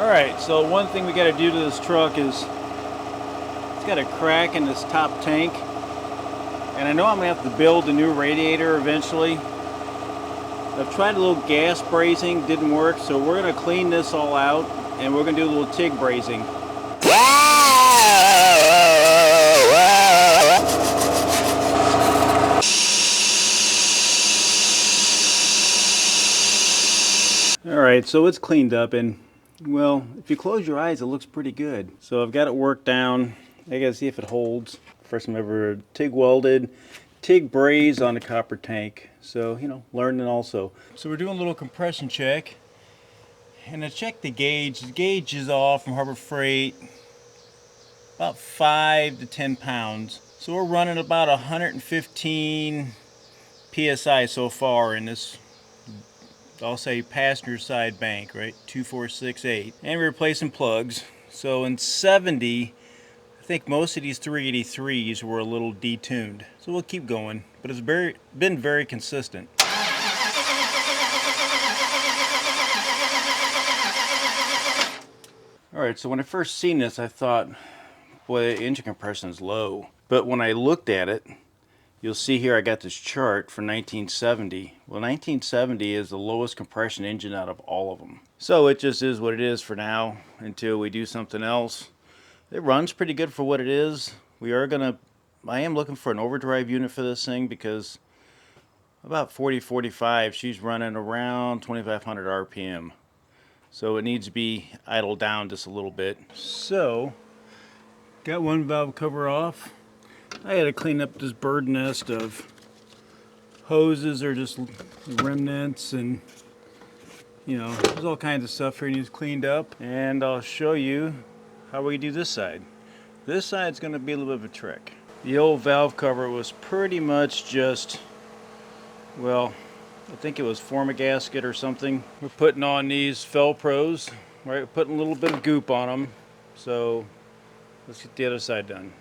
Alright, so one thing we got to do to this truck is it's got a crack in this top tank, and I know I'm going to have to build a new radiator eventually. I've tried a little gas brazing, didn't work, so we're going to clean this all out and we're going to do a little TIG brazing. Alright, so it's cleaned up, and well, if you close your eyes it looks pretty good. So I've got it worked down. I gotta see if it holds. First time ever TIG welded, TIG braze on the copper tank. So, you know, learning also. So we're doing a little compression check. And to check the gauge is off from Harbor Freight about 5 to 10 pounds. So we're running about 115 PSI so far in this, I'll say, passenger side bank, right? 2468. And we're replacing plugs. So in 70, I think most of these 383s were a little detuned. So we'll keep going, but it's been very consistent. Alright, so when I first seen this, I thought, boy, the engine compression is low. But when I looked at it, you'll see here I got this chart for 1970. Well, 1970 is the lowest compression engine out of all of them. So it just is what it is for now until we do something else. It runs pretty good for what it is. I am looking for an overdrive unit for this thing because about 40-45, she's running around 2500 RPM. So it needs to be idled down just a little bit. So, got one valve cover off. I had to clean up this bird nest of hoses or just remnants, and you know, there's all kinds of stuff here needs cleaned up. And I'll show you how we do this side. This side's going to be a little bit of a trick. The old valve cover was pretty much just, well, I think it was form a gasket or something. We're putting on these Felpros, right? We're putting a little bit of goop on them. So let's get the other side done.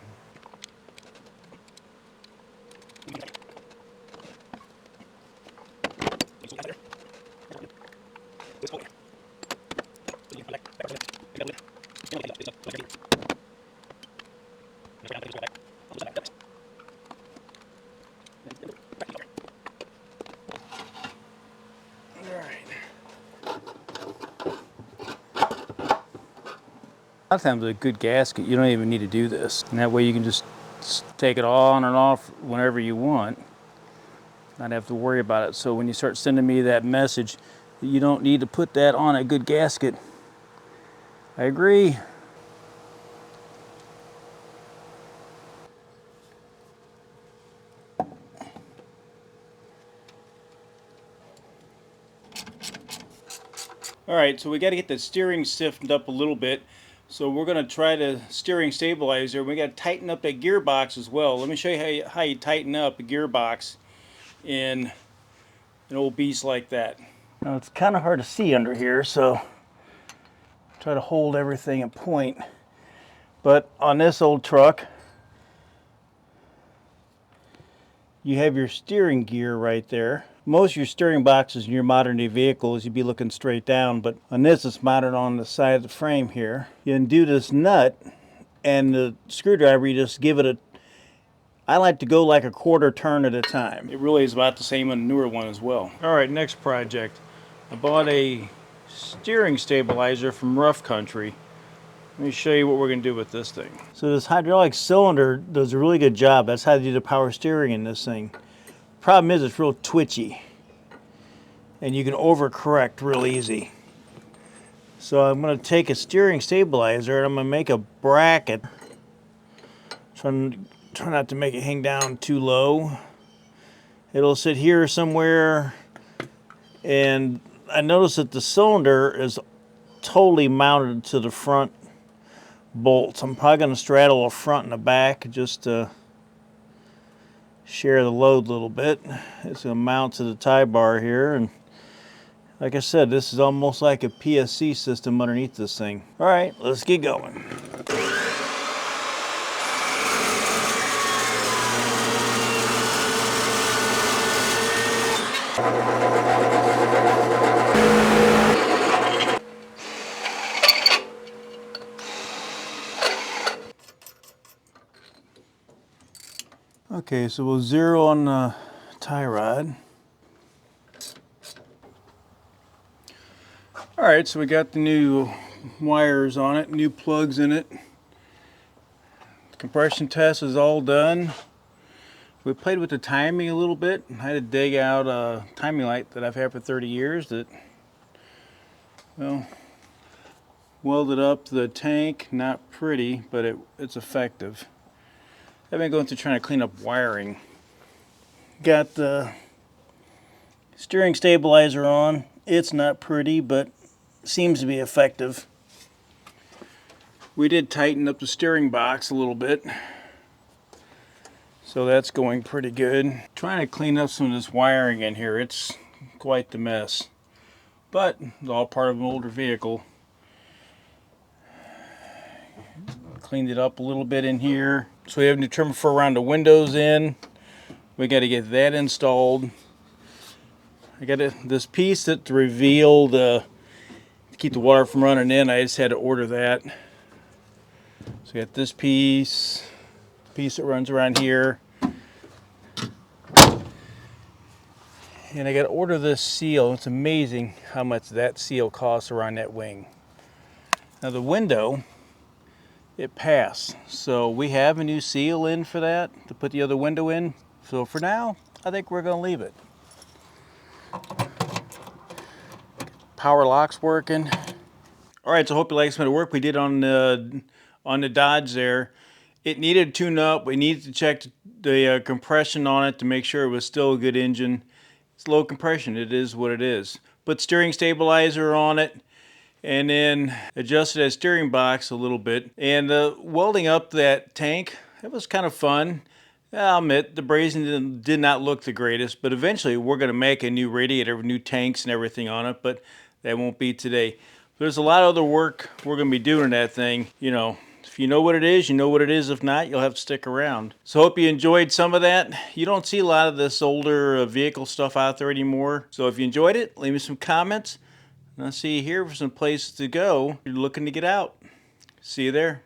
A lot of times with a good gasket, you don't even need to do this. And that way you can just take it on and off whenever you want. Not have to worry about it. So when you start sending me that message, you don't need to put that on a good gasket. I agree. Alright, so we got to get the steering stiffened up a little bit. So we're going to try the steering stabilizer. We got to tighten up that gearbox as well. Let me show you how you tighten up a gearbox in an old beast like that. Now it's kind of hard to see under here, so try to hold everything in point. But on this old truck, you have your steering gear right there. Most of your steering boxes in your modern day vehicles, you'd be looking straight down, but on this it's mounted on the side of the frame here. You undo this nut and the screwdriver, you just give it I like to go like a quarter turn at a time. It really is about the same on the newer one as well. Alright, next project. I bought a steering stabilizer from Rough Country. Let me show you what we're going to do with this thing. So this hydraulic cylinder does a really good job. That's how they do the power steering in this thing. Problem is it's real twitchy. And you can overcorrect real easy. So I'm going to take a steering stabilizer and I'm going to make a bracket. Try not to make it hang down too low. It'll sit here somewhere. And I noticed that the cylinder is totally mounted to the front bolts. I'm probably going to straddle the front and the back just to share the load a little bit. It's going to mount to the tie bar here, and like I said, this is almost like a PSC system underneath this thing. Alright, let's get going. Okay, so we'll zero on the tie rod. Alright, so we got the new wires on it, new plugs in it. The compression test is all done. We played with the timing a little bit. I had to dig out a timing light that I've had for 30 years that, well, welded up to the tank. Not pretty, but it's effective. I've been going through trying to clean up wiring. Got the steering stabilizer on. It's not pretty, but seems to be effective. We did tighten up the steering box a little bit, so that's going pretty good. Trying to clean up some of this wiring in here. It's quite the mess, but it's all part of an older vehicle. Cleaned it up a little bit in here. So we have new trim for around the windows in. We got to get that installed. I got this piece that to reveal to keep the water from running in. I just had to order that. So we got this piece that runs around here. And I got to order this seal. It's amazing how much that seal costs around that wing. Now the window, it passed. So we have a new seal in for that to put the other window in. So for now, I think we're going to leave it. Power lock's working. All right, so I hope you like some of the work we did on the Dodge there. It needed to tune up. We needed to check the compression on it to make sure it was still a good engine. It's low compression. It is what it is. Put steering stabilizer on it and then adjusted that steering box a little bit. And welding up that tank, it was kind of fun. I'll admit, the brazing did not look the greatest, but eventually we're going to make a new radiator with new tanks and everything on it, but that won't be today. There's a lot of other work we're going to be doing in that thing. You know, if you know what it is, you know what it is. If not, you'll have to stick around. So hope you enjoyed some of that. You don't see a lot of this older vehicle stuff out there anymore. So if you enjoyed it, leave me some comments. And I'll see you here for some places to go if you're looking to get out. See you there.